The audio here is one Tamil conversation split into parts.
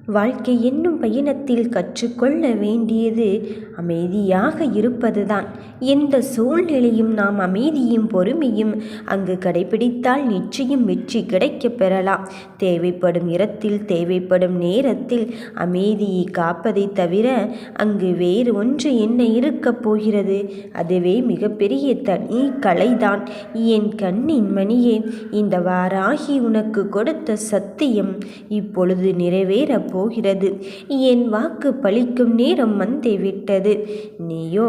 வாழ்க்கை என்னும் பயணத்தில் கற்றுக்கொள்ள வேண்டியது அமைதியாக இருப்பதுதான். எந்த சூழ்நிலையும் நாம் அமைதியும் பொறுமையும் அங்கு கடைபிடித்தால் நிச்சயம் வெற்றி கிடைக்கப் பெறலாம். தேவைப்படும் இடத்தில் தேவைப்படும் நேரத்தில் அமைதியை காப்பதை தவிர அங்கு வேறு ஒன்று என்ன இருக்கப் போகிறது? அதுவே மிகப்பெரிய தனி கலைதான். என் கண்ணின் மணியே, இந்த வாராகி உனக்கு கொடுத்த சத்தியம் இப்பொழுது நிறைவேற போகிறது. என் வாக்கு பலிக்கும் நேரம் வந்துவிட்டது. நீயோ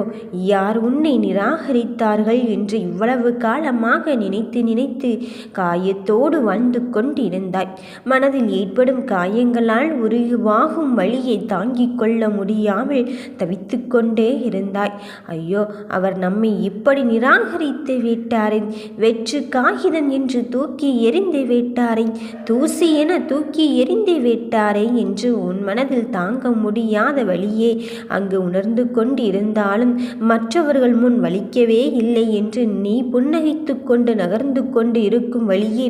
யார் உன்னை நிராகரித்தார்கள் என்று இவ்வளவு காலமாக நினைத்து காயத்தோடு வாழ்ந்து கொண்டிருந்தாய். மனதில் ஏற்படும் காயங்களால் உருவாகும் வழியை தாங்கிக் கொள்ள முடியாமல் தவித்து கொண்டே இருந்தாய். ஐயோ, அவர் நம்மை இப்படி நிராகரித்து விட்டாரே, வெற்று காகிதம் என்று தூக்கி எறிந்து விட்டாரே, தூசி என தூக்கி எறிந்து விட்டாரே என்று உன் மனதில் தாங்க முடியாத வழியே அங்கு உணர்ந்து கொண்டிருந்தாலும் மற்றவர்கள் முன் வலிக்கவே இல்லை என்று நீ புன்னகைத்து கொண்டு நகர்ந்து கொண்டு இருக்கும் வழியே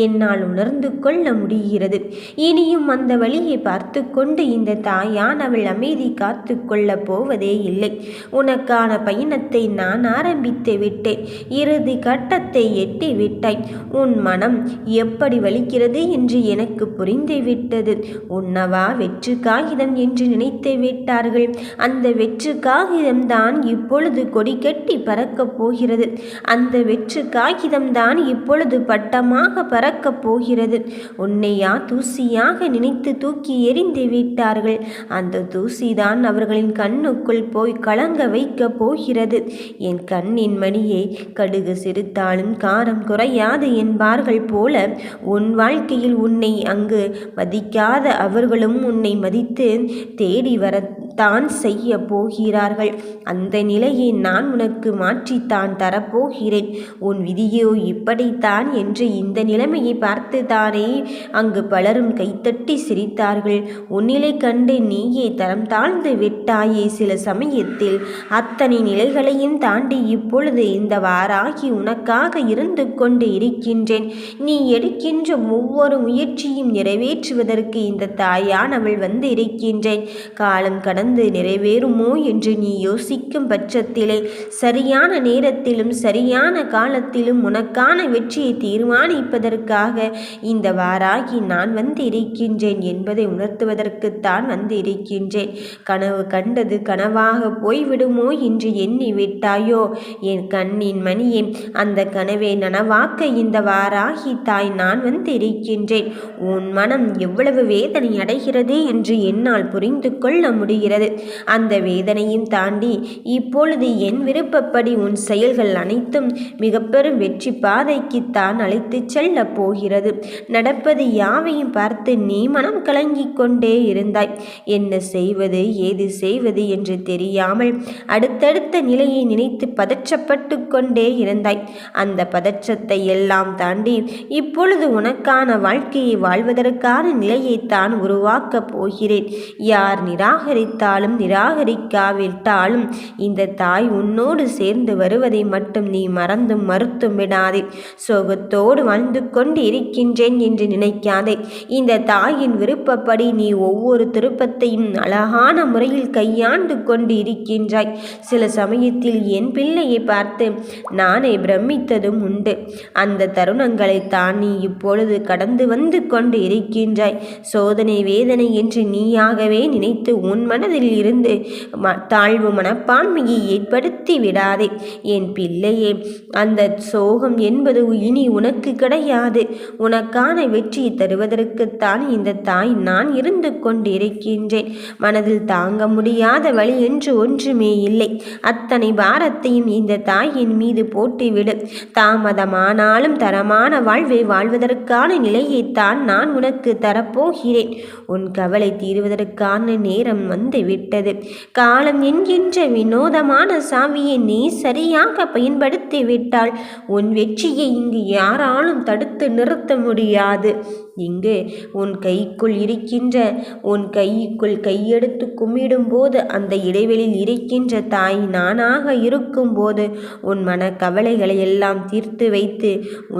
என்னால் உணர்ந்து கொள்ள முடிகிறது. இனியும் அந்த வழியை பார்த்து கொண்டு இந்த தாயானவள் அமைதி காத்து கொள்ள போவதே இல்லை. உனக்கான பயணத்தை நான் ஆரம்பித்து விட்டேன். இறுதி கட்டத்தை எட்டி விட்டாய். உன் மனம் எப்படி வலிக்கிறது என்று எனக்கு புரிந்துவிட்டது. உன்னவா வெற்று காகிதம் என்று நினைத்து விட்டார்கள். அந்த வெற்று காகிதம் தான் இப்பொழுது கொடி கட்டி பறக்கப் போகிறது. அந்த வெற்று காகிதம் தான் இப்பொழுது பட்டமாக பறக்கப் போகிறது. உன்னையா தூசியாக நினைத்து தூக்கி எறிந்து விட்டார்கள். அந்த தூசிதான் அவர்களின் கண்ணுக்குள் போய் கலங்க வைக்கப் போகிறது. என் கண்ணின் மணியை, கடுகு சிரித்தாலும் காரம் குறையாது என்பார்கள் போல உன் வாழ்க்கையில் உன்னை அங்கு மதிக்காத அவர்களும் உன்னை மதித்து தேடி வரத்தான் செய்ய போகிறார்கள். அந்த நிலையை நான் உனக்கு மாற்றித்தான் தரப்போகிறேன். உன் விதியோ இப்படித்தான் என்று இந்த நிலைமையை பார்த்து தானே அங்கு பலரும் கைத்தட்டி சிரித்தார்கள். உன்னிலை கண்டு நீயே தரம் தாழ்ந்து விட்டாயே. சில சமயத்தில் அத்தனை நிலைகளையும் தாண்டி இப்பொழுது இந்த வாராகி உனக்காக இருந்து கொண்டு இருக்கின்றேன். நீ எடுக்கின்ற ஒவ்வொரு முயற்சியும் நிறைவேற்றுவதற்கு இந்த தாயானவள் வந்து இருக்கின்றேன். காலம் கடந்து நிறைவேறுமோ என்று நீ யோசிக்கும் பட்சத்திலே சரியான நேரத்திலும் சரியான காலத்திலும் உனக்கான வெற்றியை தீர்மானிப்பதற்காக இந்த வாராகி நான் வந்து இருக்கின்றேன் என்பதை உணர்த்துவதற்குத்தான் வந்து இருக்கின்றேன். கனவு கண்டது கனவாக போய்விடுமோ என்று எண்ணி விட்டாயோ என் கண்ணின் மணியே? அந்த கனவை நனவாக்க இந்த வாராகி தாய் நான் வந்து இருக்கின்றேன். உன் மனம் எவ்வளவு வேதனை அடைகிறது என்று என்னால் புரிந்து கொள்ள முடிகிறது. அந்த வேதனையும் தாண்டி இப்பொழுது என் விருப்பப்படி உன் செயல்கள் அனைத்தும் மிக பெரும் வெற்றி பாதைக்குத்தான் அழைத்து செல்ல போகிறது. நடப்பது யாவையும் பார்த்து நீ மனம் கலங்கிக் கொண்டே இருந்தாய். என்ன செய்வது ஏது செய்வது என்று தெரியாமல் அடுத்தடுத்த நிலையை நினைத்து பதற்றப்பட்டு கொண்டே இருந்தாய். அந்த பதற்றத்தை எல்லாம் தாண்டி இப்பொழுது உனக்கான வாழ்க்கையை வாழ்வதற்கான நிலையைத்தான் உருவாக்கப் போகிறேன். யார் நிராகரித்தாலும் நிராகரிக்காவிட்டாலும் இந்த தாய் உன்னோடு சேர்ந்து வருவதை மட்டும் நீ மறந்தும் மறுத்தும் விடாதே. சோகத்தோடு வாழ்ந்து கொண்டு இருக்கின்றேன் என்று நினைக்காதே. இந்த தாயின் விருப்பப்படி நீ ஒவ்வொரு திருப்பத்தையும் அழகான முறையில் கையாண்டு கொண்டு இருக்கின்றாய். சில சமயத்தில் என் பிள்ளையை பார்த்து நானே பிரமித்ததும் உண்டு. அந்த தருணங்களை தான் நீ இப்பொழுது கடந்து வந்து கொண்டு இருக்கின்றாய். சோதனை வேதனை என்று நீயாகவே நினைத்து உன் மனதில் இருந்து தாழ்வு மனப்பான்மையை ஏற்படுத்தி விடாதே என் பிள்ளையே. அந்த சோகம் என்பது இனி உனக்கு கிடையாது. உனக்கான வெற்றியை தருவதற்குத்தான் இந்த தாய் நான் இருந்து கொண்டிருக்கின்றேன். மனதில் தாங்க முடியாத வழி என்று ஒன்றுமே இல்லை. அத்தனை பாரத்தையும் இந்த தாயின் மீது போட்டுவிடு. தாமதமானாலும் தரமான வாழ்வை வாழ்வதற்கான நிலையைத்தான் நான் உனக்கு தரப்போகிறேன். உன் கவலை தீர்வதற்கான நேரம் வந்து விட்டது. காலம் என்கின்ற வினோதமான சாவியை நீ சரியாக பயன்படுத்தி விட்டால் உன் வெற்றியை இங்கு யாராலும் தடுத்து நிறுத்த முடியாது. இங்கு உன் கைக்குள் இருக்கின்ற உன் கைக்குள் கையெடுத்து கும்பிடும்போது அந்த இடைவெளியில் இருக்கின்ற தாய் நானாக இருக்கும்போது உன் மன கவலைகளை எல்லாம் தீர்த்து வைத்து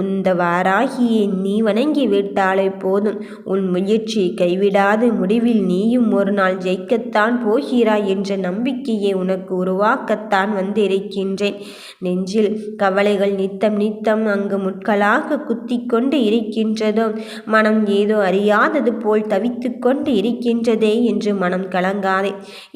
இந்த வாராகியை நீ வணங்கி விட்டாலே போதும். உன் முயற்சியை கைவிடாது முடிவில் நீயும் ஒரு நாள் ஜெயிக்கத்தான் போகிறாய் என்ற நம்பிக்கையை உனக்கு உருவாக்கத்தான் வந்திருக்கின்றேன். நெஞ்சில் கவலைகள் நித்தம் நித்தம் அங்கு முட்களாக குத்தி கொண்டு இருக்கின்றதோ, மனம் ஏதோ அறியாதது போல் தவித்து கொண்டு இருக்கின்றதே என்று மனம் கலங்காதே.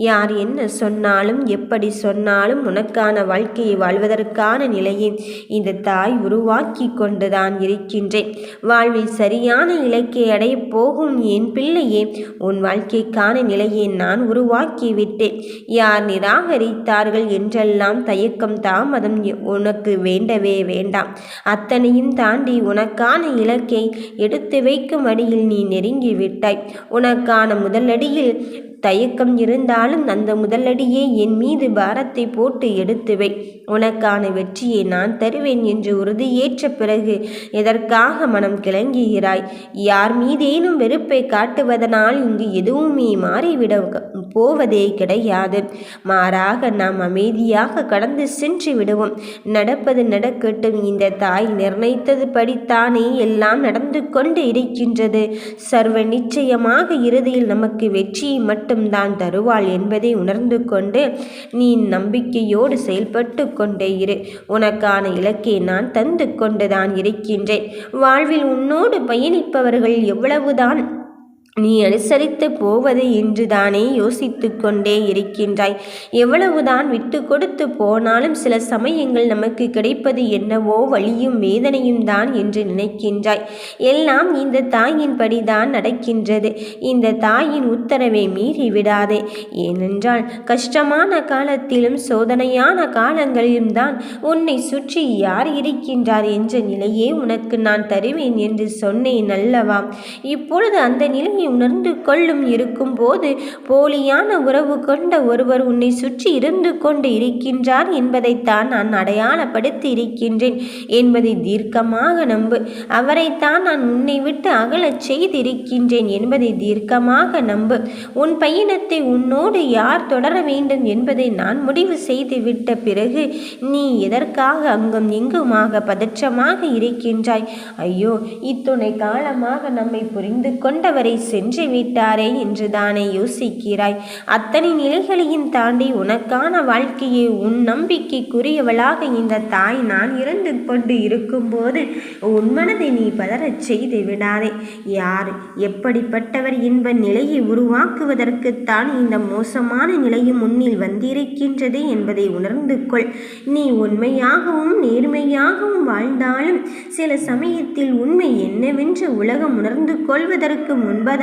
யார் என்ன சொன்னாலும் எப்படி சொன்னாலும் உனக்கான வாழ்க்கையை வாழ்வதற்கான நிலையை இந்த தாய் உருவாக்கி கொண்டுதான் இருக்கின்றேன். வாழ்வில் சரியான இலக்கை அடையப் போகும் என் பிள்ளையே, உன் வாழ்க்கைக்கான நிலையை நான் உருவாக்கி விட்டேன். யார் நிராகரித்தார்கள் என்றெல்லாம் தயக்கம் தாமதம் உனக்கு வேண்டவே வேண்டாம். அத்தனையும் தாண்டி உனக்கான இலக்கை எடுத்து வைக்கும் அடியில் நீ நெருங்கி விட்டாய். உனக்கான முதலடியில் தயக்கம் இருந்தாலும் அந்த முதலடியே என் மீது பாரத்தை போட்டு எடுத்து வை. உனக்கான வெற்றியை நான் தருவேன் என்று உறுதியேற்ற பிறகு எதற்காக மனம் கிளங்குகிறாய்? யார் மீதேனும் வெறுப்பை காட்டுவதனால் இங்கு எதுவுமே மாறிவிட போவதே கிடையாது. மாறாக நாம் அமைதியாக கடந்து சென்று விடுவோம். நடப்பது நடக்கட்டும். இந்த தாய் நிர்ணயித்தது படித்தானே எல்லாம் நடந்து கொண்டு இருக்கின்றது. சர்வ நிச்சயமாக இறுதியில் நமக்கு வெற்றியை மட்டும்தான் தருவாள் என்பதை உணர்ந்து கொண்டு நீ நம்பிக்கையோடு செயல்பட்டு கொண்டே இரு. உனக்கான இலக்கை நான் தந்து கொண்டுதான் இருக்கின்றேன். வாழ்வில் உன்னோடு பயணிப்பவர்கள் எவ்வளவுதான் நீ அனுசரித்து போவது என்றுதானே யோசித்து கொண்டே இருக்கின்றாய். எவ்வளவுதான் விட்டு கொடுத்து போனாலும் சில சமயங்கள் நமக்கு கிடைப்பது என்னவோ வலியும் வேதனையும் தான் என்று நினைக்கின்றாய். எல்லாம் இந்த தாயின் படிதான் நடக்கின்றது. இந்த தாயின் உத்தரவை மீறி விடாதே. ஏனென்றால் கஷ்டமான காலத்திலும் சோதனையான காலங்களிலும் தான் உன்னை சுற்றி யார் இருக்கின்றார் என்ற நிலையே உனக்கு நான் தருவேன் என்று சொன்னேன் அல்லவா? இப்பொழுது அந்த நிலையை உணர்ந்து கொள்ளும் இருக்கும் போது போலியான உறவு கொண்ட ஒருவர் உன்னை சுற்றி இருந்து கொண்டு இருக்கின்றார் என்பதைத்தான் நான் அடையாளப்படுத்தி இருக்கின்றேன் என்பதை தீர்க்கமாக நம்பு. அவரைத்தான் நான் உன்னை விட்டு அகலச் செய்திருக்கின்றேன் என்பதை தீர்க்கமாக நம்பு. உன் பயணத்தை உன்னோடு யார் தொடர வேண்டும் என்பதை நான் முடிவு செய்து விட்ட பிறகு நீ எதற்காக அங்கும் இங்குமாக பதற்றமாக இருக்கின்றாய்? ஐயோ, இத்துணை காலமாக நம்மை புரிந்து கொண்டவரை சென்று விட்டாரே என்று தானே யோசிக்கிறாய். அத்தனை நிலைகளையும் தாண்டி உனக்கான வாழ்க்கையை உன் நம்பிக்கைக்குரியவளாக இந்த தாய் நான் இருந்து கொண்டு இருக்கும்போது உன் மனதை நீ பதறச் செய்து விடாதே. யார் எப்படிப்பட்டவர் என்ப நிலையை உருவாக்குவதற்குத்தான் இந்த மோசமான நிலையும் முன்னில் வந்திருக்கின்றது என்பதை உணர்ந்து கொள். நீ உண்மையாகவும் நேர்மையாகவும் வாழ்ந்தாலும் சில சமயத்தில் உண்மை என்னவென்று உலகம் உணர்ந்து கொள்வதற்கு முன்பதாக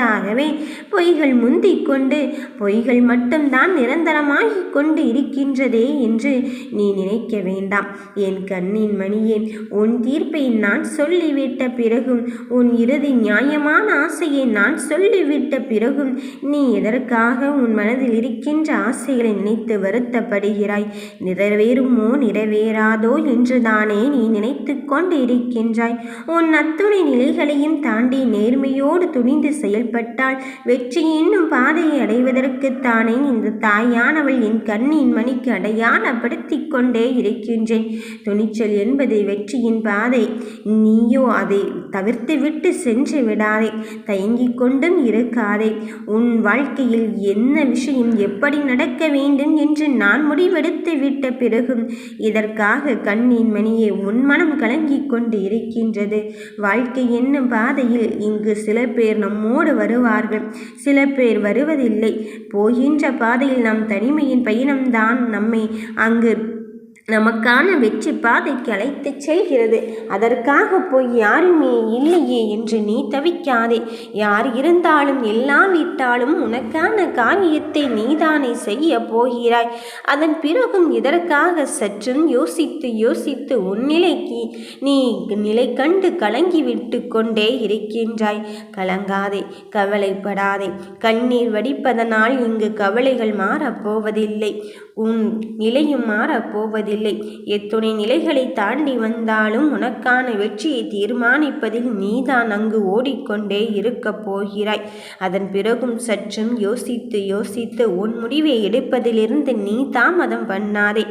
பொய்கள் முந்திக் கொண்டு பொய்கள் மட்டும்தான் நிரந்தரமாகி கொண்டு இருக்கின்றதே என்று நீ நினைக்க வேண்டாம். என் கண்ணின் மணியே, உன் தீர்ப்பை நான் சொல்லிவிட்ட பிறகும் உன் இறுதி நியாயமான ஆசையை நான் சொல்லிவிட்ட பிறகும் நீ எதற்காக உன் மனதில் இருக்கின்ற ஆசைகளை நினைத்து வருத்தப்படுகிறாய்? நிறைவேறுமோ நிறைவேறாதோ என்றுதானே நீ நினைத்து கொண்டு இருக்கின்றாய். உன் அத்துணை நிலைகளையும் தாண்டி நேர்மையோடு துணிந்து செயல்பட்டால் வெற்றி என்னும் பாதையை அடைவதற்குத்தானே இந்த தாயானவள் என் கண்ணின் மணிக்கு அடையாளப்படுத்தி கொண்டே இருக்கின்றேன். துணிச்சல் என்பது வெற்றியின் பாதை. நீயோ அதை தவிர்த்து விட்டு சென்று விடாதே. தயங்கிக் கொண்டும் இருக்காதே. உன் வாழ்க்கையில் என்ன விஷயம் எப்படி நடக்க வேண்டும் என்று நான் முடிவெடுத்து விட்ட பிறகும் இதற்காக கண்ணின் மணியை உன் மனம் கலங்கிக் கொண்டு இருக்கின்றது. வாழ்க்கை என்னும் பாதையில் இங்கு சில பேர் நம்மோடு வருவார்கள், சில பேர் வருவதில்லை. போகின்ற பாதையில் நம் தனிமையின் பயணம்தான் நம்மை அங்கு நமக்கான வெற்றி பாதைக்கு அழைத்துச் செல்கிறது. அதற்காக போய் யாருமே இல்லையே என்று நீ தவிக்காதே. யார் இருந்தாலும் இல்லாவிட்டாலும் உனக்கான காரியத்தை நீதானே செய்ய போகிறாய். அதன் பிறகும் இதற்காக சற்றும் யோசித்து யோசித்து உன் நிலைக்கு நீ நிலை கண்டு கலங்கிவிட்டு கொண்டே இருக்கின்றாய். கலங்காதே, கவலைப்படாதே. கண்ணீர் வடிப்பதனால் இங்கு கவலைகள் மாறப்போவதில்லை. உன் நிலையும் மாறப்போவதில்லை. போவதில்லை. எத்துணை நிலைகளை தாண்டி வந்தாலும் உனக்கான வெற்றியை தீர்மானிப்பதில் நீதான் அங்கு ஓடிக்கொண்டே இருக்கப் போகிறாய். அதன் பிறகும் சற்றும் யோசித்து யோசித்து உன் முடிவை எடுப்பதிலிருந்து நீ தாமதம் பண்ணாதே.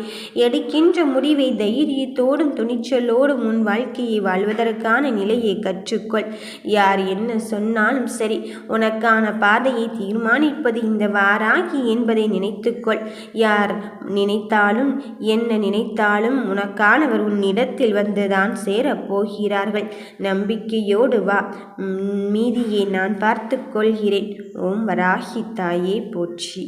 எடுக்கின்ற முடிவை தைரியத்தோடும் துணிச்சலோடும் உன் வாழ்க்கையை வாழ்வதற்கான நிலையை கற்றுக்கொள். யார் என்ன சொன்னாலும் சரி, உனக்கான பாதையை தீர்மானிப்பது இந்த வாராகி என்பதை நினைத்துக்கொள். யார் நினைத்தாலும் என்ன நினைத்தாலும் உனக்கானவர் உன்னிடத்தில் வந்துதான் சேரப்போகிறார்கள். நம்பிக்கையோடு வா, மீதியை நான் பார்த்து கொள்கிறேன். ஓம் வராகி தாயே போற்றி.